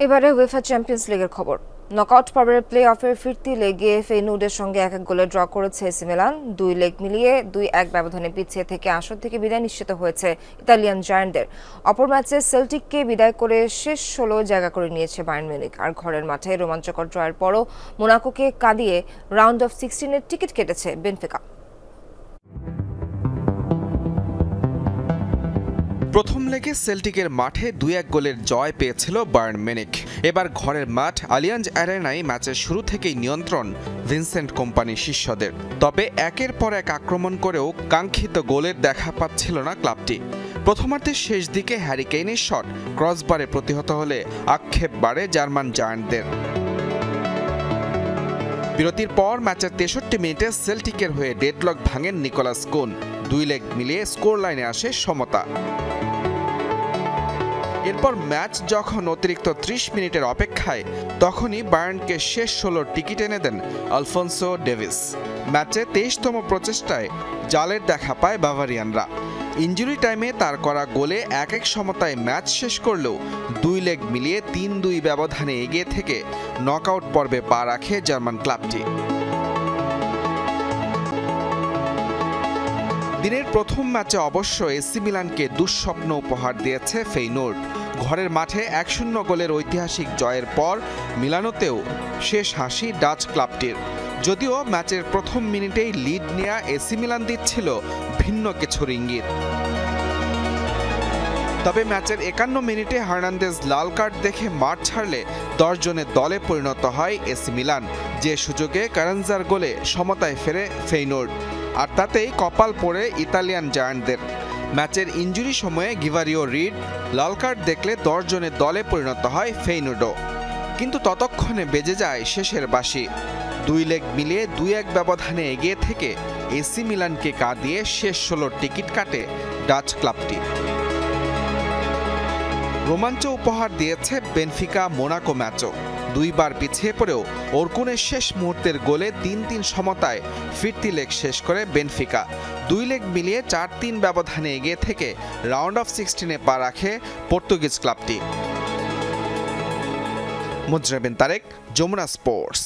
এবারে UEFA champions লিগের খবর। নকআউট পর্বের প্লে অফের ফিরতি লেগে ফেইনুর্ডের সঙ্গে 1-1 গোলে ড্র করেছে এসি মিলান। 2 লেগ মিলিয়ে 2-1 ব্যবধানে পিছিয়ে থেকে আসর থেকে বিদায় নিশ্চিত হয়েছে ইতালিয়ান জায়ান্টদের। অপর ম্যাচে সেল্টিককে বিদায় করে শেষ 16 জায়গা করে নিয়েছে বায়ার্ন মিউনিখ। আর ঘরের মাঠে রোমাঞ্চকর ড্রয়ের পরও মোনাকোকে কাঁদিয়ে রাউন্ড অফ 16-এর টিকিট কেটেছে বেনফিকা। প্রথম লেগে সেল্টিকের মাঠে 2-1 গোলের জয় পেয়েছিল বায়ার্ন মিউনিখ। এবার ঘরের মাঠ আলিয়াঞ্জ অ্যারেনায় ম্যাচের শুরু থেকেই নিয়ন্ত্রণ ভিনসেন্ট কোম্পানি শিষ্যদের। তবে একের পর এক আক্রমণ করেও কাঙ্ক্ষিত গোলের দেখা পাচ্ছিল না ক্লাবটি। প্রথমার্ধের শেষ দিকে হ্যারি কেইনের শট ক্রসবারে প্রতিহত হলে আক্ষেপ বাড়ে জার্মান জায়ান্টদের। বিরতির পর ম্যাচের 63 মিনিটে সেল্টিকের হয়ে ডেডলক ভাঙেন নিকোলাস কুন। 2 লেগ মিলিয়ে স্কোর লাইনে আসে সমতা। এরপর ম্যাচ যখন অতিরিক্ত 30 মিনিটের অপেক্ষায়, তখনই বায়ার্নকে শেষ 16 টিকিট এনে দেন আলফোনসো ডেভিস। ম্যাচে 23তম প্রচেষ্টায় জালের দেখা পায় বাভারিয়ানরা। ইনজুরি টাইমে তার করা গোলে 1-1 সমতায় ম্যাচ শেষ করলেও 2 লেগ মিলিয়ে 3-2 ব্যবধানে এগিয়ে থেকে নকআউট পর্বে পা রাখে জার্মান ক্লাবটি। দিনের প্রথম ম্যাচে অবশ্য এসি মিলানকে দুঃস্বপ্ন উপহার দিয়েছে ফেইনুর্ড। ঘরের মাঠে 1-0 গোলের ঐতিহাসিক জয়ের পর মিলানোতেও শেষ হাসি ডাচ ক্লাবটির। যদিও ম্যাচের প্রথম মিনিটেই লিড নেয়া এসি মিলান দিচ্ছিল ভিন্ন কিছুর ইঙ্গিত। তবে ম্যাচের 51 মিনিটে হার্নান্দেজ লাল কার্ড দেখে মাঠ ছাড়লে 10 জনের দলে পরিণত হয় এসি মিলান, যে সুযোগে কারানজার গোলে সমতায় ফেরে ফেইনুর্ড। আর তাতেই কপাল পড়ে ইতালিয়ান জায়ান্টদের। ম্যাচের ইনজুরি সময়ে গিভারিও রিড লাল কার্ড দেখলে 10 জনের দলে পরিণত হয় ফেইনুর্ডও। কিন্তু ততক্ষণে বেজে যায় শেষের বাঁশি। 2 লেগ মিলিয়ে 2-1 ব্যবধানে এগিয়ে থেকে এসি মিলানকে কাঁদিয়ে শেষ 16 টিকিট কাটে ডাচ ক্লাবটি। রোমাঞ্চ উপহার দিয়েছে বেনফিকা মোনাকো ম্যাচও। 2 বার পিছিয়ে পড়েও ওরকুনের শেষ মুহূর্তের গোলে 3-3 সমতায় ফিরতি লেগ শেষ করে বেনফিকা। 2 লেগ মিলিয়ে 4-3 ব্যবধানে এগিয়ে থেকে রাউন্ড অফ 16-এ পা রাখে পর্তুগিজ ক্লাবটি। মুজরাবিন তারেক, যমুনা স্পোর্টস।